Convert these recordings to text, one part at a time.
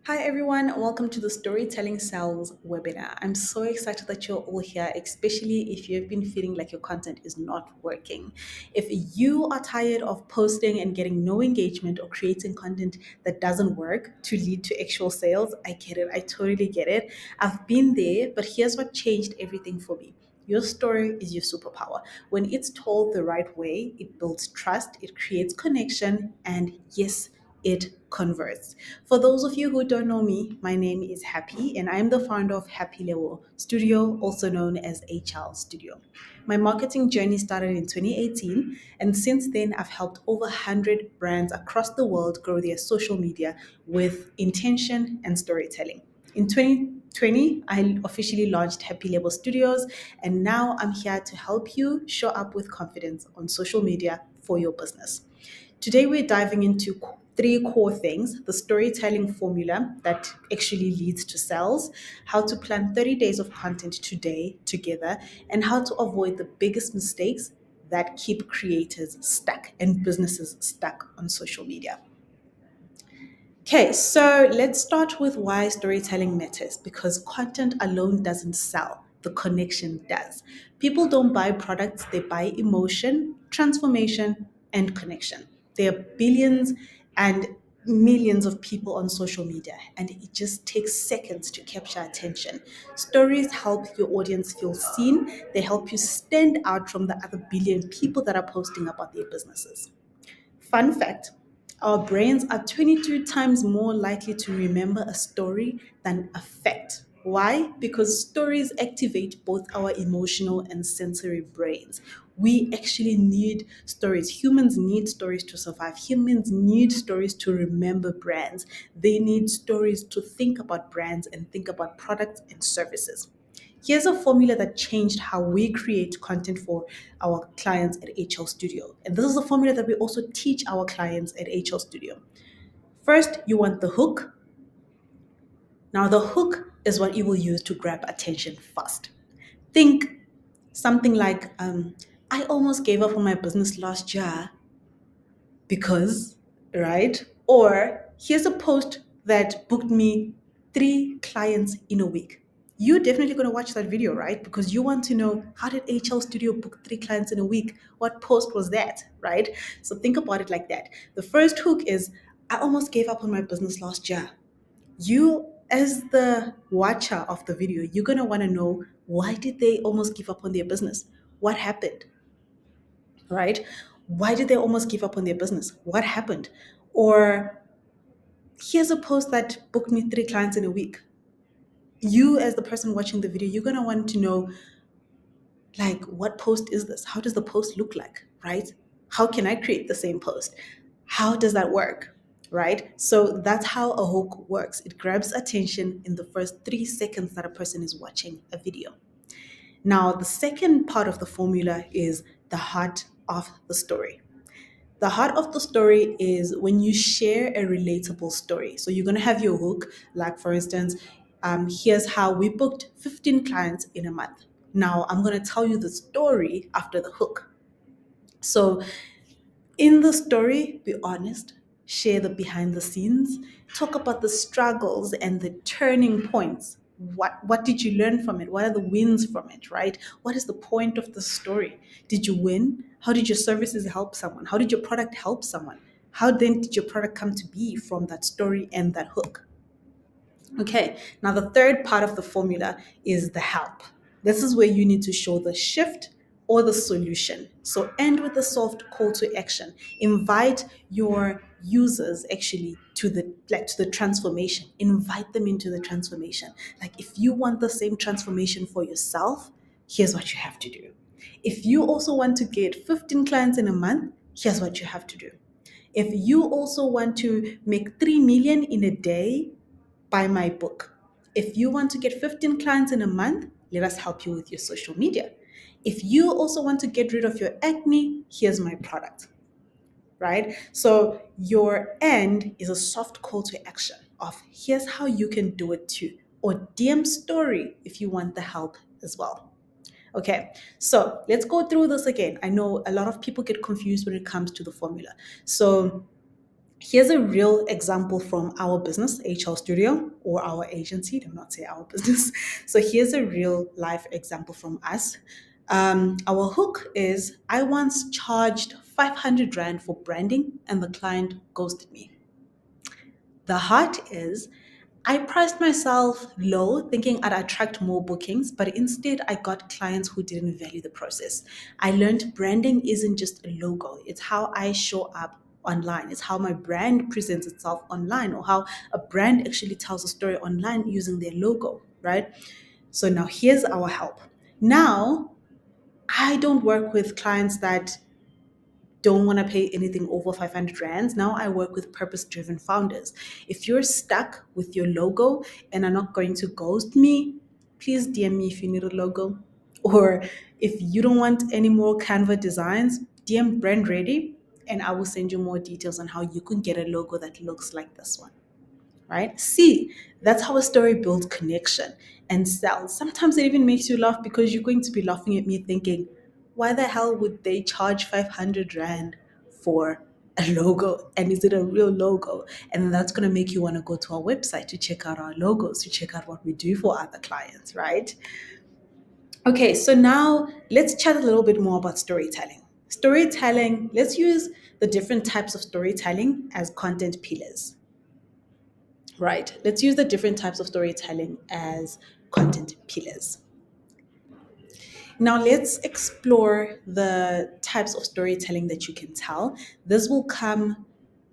Hi everyone, welcome to the Storytelling Sales webinar. I'm so excited that you're all here, especially if you've been feeling like your content is not working. If you are tired of posting and getting no engagement or creating content that doesn't work to lead to actual sales, I get it. I totally get it. I've been there, but here's what changed everything for me. Your story is your superpower. When it's told the right way, it builds trust, it creates connection, and yes, it converts. For those of you who don't know me, my name is Happy, and I'm the founder of Happy Level Studio, also known as HL Studio. My marketing journey started in 2018, and since then, I've helped over 100 brands across the world grow their social media with intention and storytelling. In 2020, I officially launched Happy Label Studios, and now I'm here to help you show up with confidence on social media for your business. Today, we're diving into three core things: the storytelling formula that actually leads to sales, how to plan 30 days of content today together, and how to avoid the biggest mistakes that keep creators stuck and businesses stuck on social media. Okay, so let's start with why storytelling matters, because content alone doesn't sell, the connection does. People don't buy products, they buy emotion, transformation, and connection. There are billions and millions of people on social media, and it just takes seconds to capture attention. Stories help your audience feel seen, they help you stand out from the other billion people that are posting about their businesses. Fun fact: our brains are 22 times more likely to remember a story than a fact. Why? Because stories activate both our emotional and sensory brains. We actually need stories. Humans need stories to survive. Humans need stories to remember brands. They need stories to think about brands and think about products and services. Here's a formula that changed how we create content for our clients at HL Studio. And this is a formula that we also teach our clients at HL Studio. First, you want the hook. Now, the hook is what you will use to grab attention fast. Think something like, I almost gave up on my business last year because, right? Or here's a post that booked me three clients in a week. You're definitely going to watch that video, right? Because you want to know, how did HL Studio book three clients in a week? What post was that, right? So think about it like that. The first hook is, I almost gave up on my business last year. You, as the watcher of the video, you're going to want to know, why did they almost give up on their business? What happened? Right? Why did they almost give up on their business? What happened? Or here's a post that booked me three clients in a week. You, as the person watching the video, you're going to want to know, like, what post is this? How does the post look like? Right? How can I create the same post? How does that work? Right? So that's how a hook works. It grabs attention in the first 3 seconds that a person is watching a video. Now, the second part of the formula is the heart of the story. The heart of the story is when you share a relatable story. So you're going to have your hook, like, for instance, here's how we booked 15 clients in a month. Now, I'm going to tell you the story after the hook. So in the story, be honest, share the behind the scenes, talk about the struggles and the turning points. What did you learn from it? What are the wins from it, right? What is the point of the story? Did you win? How did your services help someone? How did your product help someone? How then did your product come to be from that story and that hook? Okay, now the third part of the formula is the help. This is where you need to show the shift or the solution. So end with a soft call to action. Invite your users actually to the transformation. Invite them into the transformation. Like, if you want the same transformation for yourself, here's what you have to do. If you also want to get 15 clients in a month, here's what you have to do. If you also want to make 3 million in a day, buy my book. If you want to get 15 clients in a month, let us help you with your social media. If you also want to get rid of your acne, here's my product, right? So your end is a soft call to action of, here's how you can do it too, or DM story if you want the help as well. Okay, so let's go through this again. I know a lot of people get confused when it comes to the formula. So Here's a real example from our business, HL Studio, or our agency. Do not say our business. So here's a real life example from us. Our hook is I once charged 500 Rand for branding and the client ghosted me. The heart is I priced myself low, thinking I'd attract more bookings, but instead I got clients who didn't value the process. I learned branding isn't just a logo, it's how I show up online. It's how my brand presents itself online, or how a brand actually tells a story online using their logo, right? So now here's our help. Now, I don't work with clients that don't want to pay anything over 500 rands. Now I work with purpose driven founders. If you're stuck with your logo and are not going to ghost me, please DM me if you need a logo. Or if you don't want any more Canva designs, DM Brand Ready and I will send you more details on how you can get a logo that looks like this one, right? See, that's how a story builds connection and sells. Sometimes it even makes you laugh because you're going to be laughing at me thinking, why the hell would they charge 500 Rand for a logo? And is it a real logo? And that's going to make you want to go to our website to check out our logos, to check out what we do for other clients, right? Okay, so now let's chat a little bit more about storytelling. Storytelling, let's use the different types of storytelling as content pillars. Right. Let's use the different types of storytelling as content pillars. Now, let's explore the types of storytelling that you can tell. This will come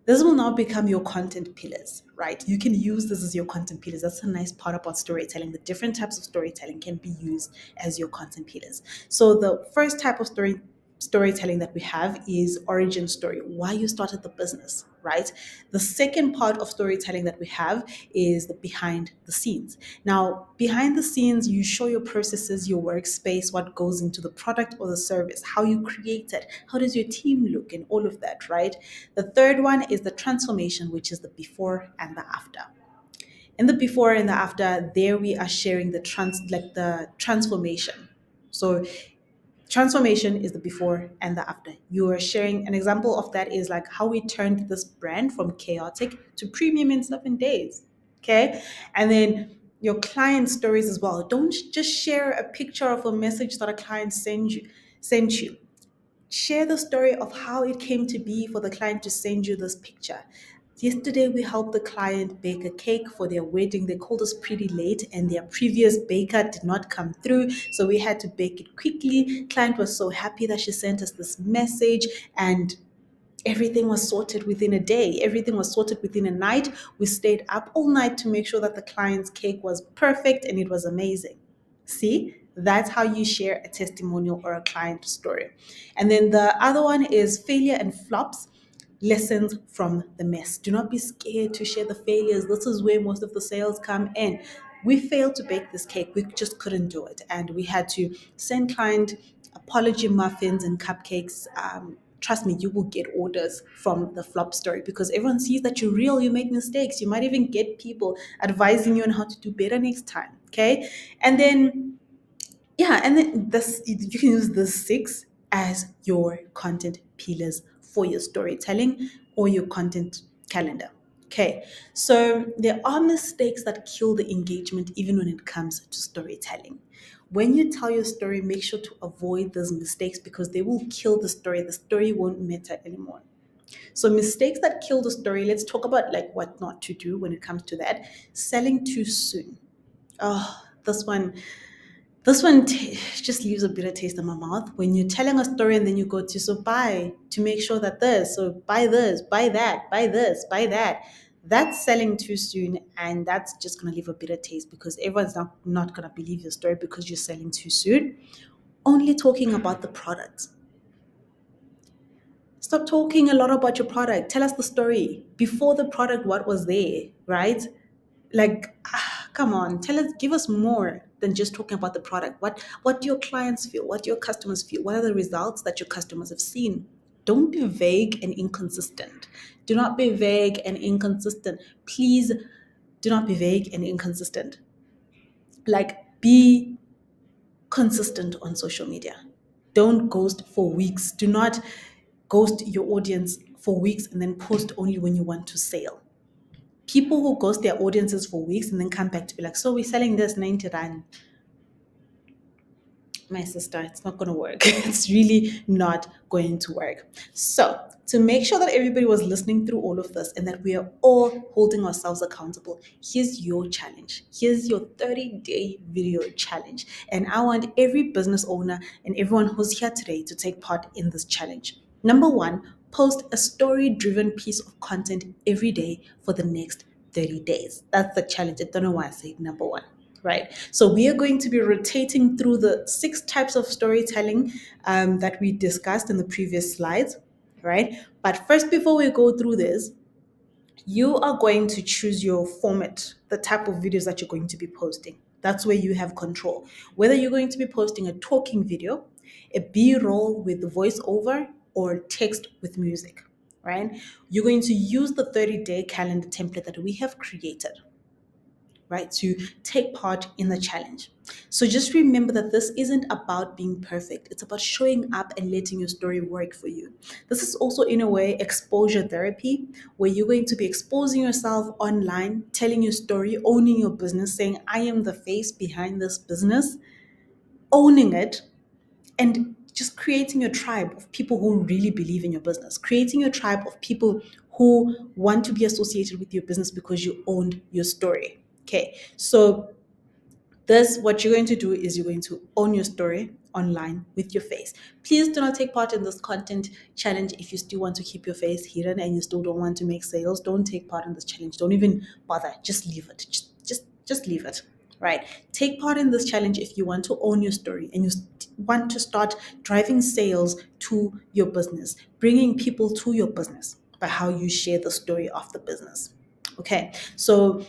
this will now become your content pillars, right? You can use this as your content pillars. That's a nice part about storytelling. The different types of storytelling can be used as your content pillars. So the first type of storytelling that we have is origin story, why you started the business, right? The second part of storytelling that we have is the behind the scenes. Now, behind the scenes, you show your processes, your workspace, what goes into the product or the service, how you create it, how does your team look, and all of that, right? The third one is the transformation, which is the before and the after. In the before and the after, there we are sharing the transformation. So transformation is the before and the after. You are sharing an example of that is like how we turned this brand from chaotic to premium in 7 days. Okay. And then your client stories as well. Don't just share a picture of a message that a client sent you. Share the story of how it came to be for the client to send you this picture. Yesterday, we helped the client bake a cake for their wedding. They called us pretty late, and their previous baker did not come through, so we had to bake it quickly. Client was so happy that she sent us this message, and everything was sorted within a day. Everything was sorted within a night. We stayed up all night to make sure that the client's cake was perfect and it was amazing. See, that's how you share a testimonial or a client story. And then the other one is failure and flops, lessons from the mess. Do not be scared to share the failures. This is where most of the sales come in. We failed to bake this cake. We just couldn't do it. And we had to send client apology muffins and cupcakes. Trust me, you will get orders from the flop story because everyone sees that you're real, you make mistakes. You might even get people advising you on how to do better next time. Okay. And then yeah, and then this you can use the six as your content pillars for your storytelling or your content calendar. Okay, so there are mistakes that kill the engagement even when it comes to storytelling. When you tell your story, make sure to avoid those mistakes because they will kill the story. The story won't matter anymore. So mistakes that kill the story, let's talk about like what not to do when it comes to that. Selling too soon. Oh, this one just leaves a bitter taste in my mouth when you're telling a story and then you go to so buy to make sure that this, so buy this, buy that, buy this, buy that. That's selling too soon, and that's just gonna leave a bitter taste because everyone's not gonna believe your story because you're selling too soon. Only talking about the product. Stop talking a lot about your product. Tell us the story. Before the product, what was there, right? Like, come on, tell us, give us more than just talking about the product. What do your clients feel? What do your customers feel? What are the results that your customers have seen? Don't be vague and inconsistent. Do not be vague and inconsistent. Please do not be vague and inconsistent. Like, be consistent on social media. Don't ghost for weeks. Do not ghost your audience for weeks and then post only when you want to sell. People who ghost their audiences for weeks and then come back to be like, so we're selling this 90 rand. My sister, it's not going to work. It's really not going to work. So, to make sure that everybody was listening through all of this and that we are all holding ourselves accountable, here's your challenge. Here's your 30-day video challenge. And I want every business owner and everyone who's here today to take part in this challenge. Number one, post a story driven piece of content every day for the next 30 days. That's the challenge. I don't know why I said number one, right? So we are going to be rotating through the 6 types of storytelling that we discussed in the previous slides, right? But first, before we go through this, you are going to choose your format, the type of videos that you're going to be posting. That's where you have control. Whether you're going to be posting a talking video, a B-roll with voiceover, or text with music, right? You're going to use the 30-day calendar template that we have created, right, to take part in the challenge. So just remember that this isn't about being perfect. It's about showing up and letting your story work for you. This is also, in a way, exposure therapy, where you're going to be exposing yourself online, telling your story, owning your business, saying, I am the face behind this business, owning it, and just creating a tribe of people who really believe in your business, creating a tribe of people who want to be associated with your business because you owned your story. Okay, so this, what you're going to do is you're going to own your story online with your face. Please do not take part in this content challenge if you still want to keep your face hidden and you still don't want to make sales. Don't take part in this challenge. Don't even bother. Just leave it. Just leave it. Right. Take part in this challenge if you want to own your story and you want to start driving sales to your business, bringing people to your business by how you share the story of the business. Okay. So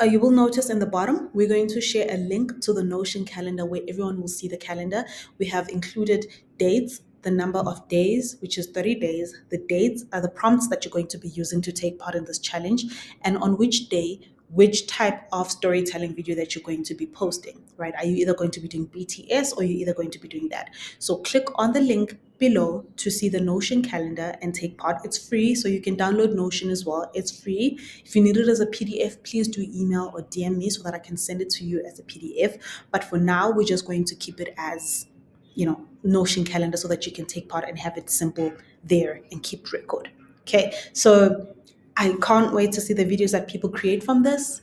you will notice in the bottom, we're going to share a link to the Notion calendar where everyone will see the calendar. We have included dates, the number of days, which is 30 days. The dates are the prompts that you're going to be using to take part in this challenge, and on which day, which type of storytelling video that you're going to be posting, right? Are you either going to be doing BTS or you're either going to be doing that? So click on the link below to see the Notion calendar and take part. It's free, so you can download Notion as well. It's free. If you need it as a PDF, please do email or DM me so that I can send it to you as a PDF. But for now, we're just going to keep it as, Notion calendar so that you can take part and have it simple there and keep record. Okay, so I can't wait to see the videos that people create from this.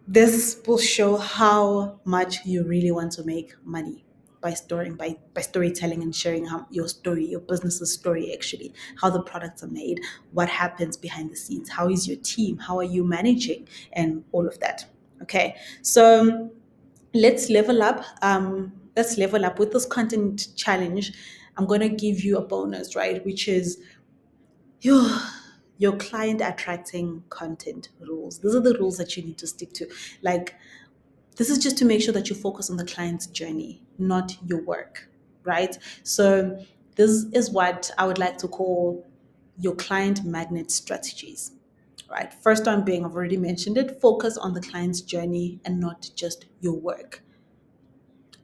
This will show how much you really want to make money by storytelling and sharing how your story, your business's story, actually, how the products are made, what happens behind the scenes, how is your team, how are you managing, and all of that. Okay, so let's level up. Let's level up with this content challenge. I'm gonna give you a bonus, right? Which is your your client attracting content rules. These are the rules that you need to stick to. Like, this is just to make sure that you focus on the client's journey, not your work, right? So this is what I would like to call your client magnet strategies, right? First one being, I've already mentioned it, focus on the client's journey and not just your work.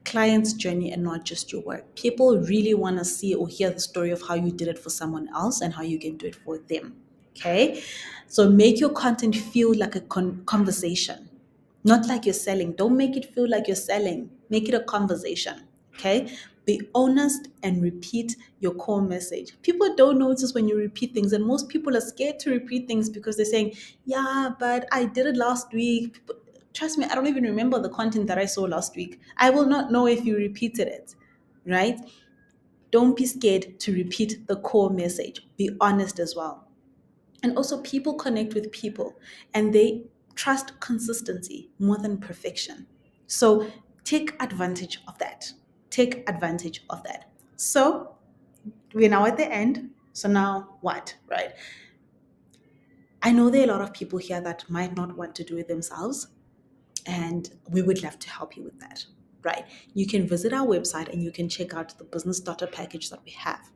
Client's journey and not just your work. People really want to see or hear the story of how you did it for someone else and how you can do it for them. Okay, so make your content feel like a conversation, not like you're selling. Don't make it feel like you're selling. Make it a conversation. Okay, be honest and repeat your core message. People don't notice when you repeat things, and most people are scared to repeat things because they're saying, yeah, but I did it last week. Trust me, I don't even remember the content that I saw last week. I will not know if you repeated it, right? Don't be scared to repeat the core message. Be honest as well. And also, people connect with people and they trust consistency more than perfection. So take advantage of that. Take advantage of that. So we're now at the end. So now what, right? I know there are a lot of people here that might not want to do it themselves, and we would love to help you with that, right? You can visit our website and you can check out the business starter package that we have,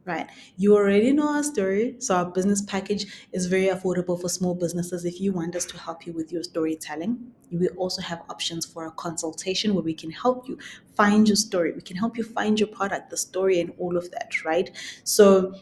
right? You already know our story, so our business package is very affordable for small businesses. If you want us to help you with your storytelling, we also have options for a consultation where we can help you find your story. We can help you find your product, the story, and all of that, right? So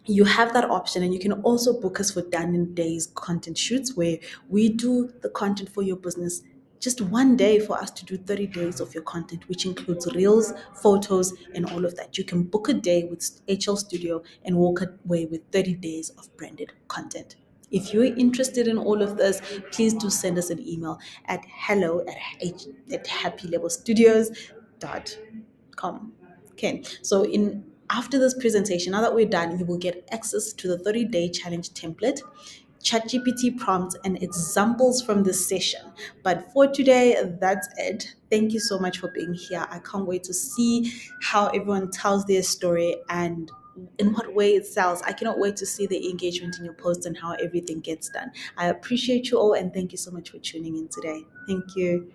you have that option, and you can also book us for done in days content shoots where we do the content for your business just one day for us to do 30 days of your content, which includes reels, photos, and all of that. You can book a day with HL Studio and walk away with 30 days of branded content. If you're interested in all of this, please do send us an email at hello at happylabelstudios.com. Okay, so in after this presentation, now that we're done, you will get access to the 30-day challenge template, ChatGPT prompts, and examples from this session. But for today, that's it. Thank you so much for being here. I can't wait to see how everyone tells their story and in what way it sells. I cannot wait to see the engagement in your posts and how everything gets done. I appreciate you all, and thank you so much for tuning in today. Thank you.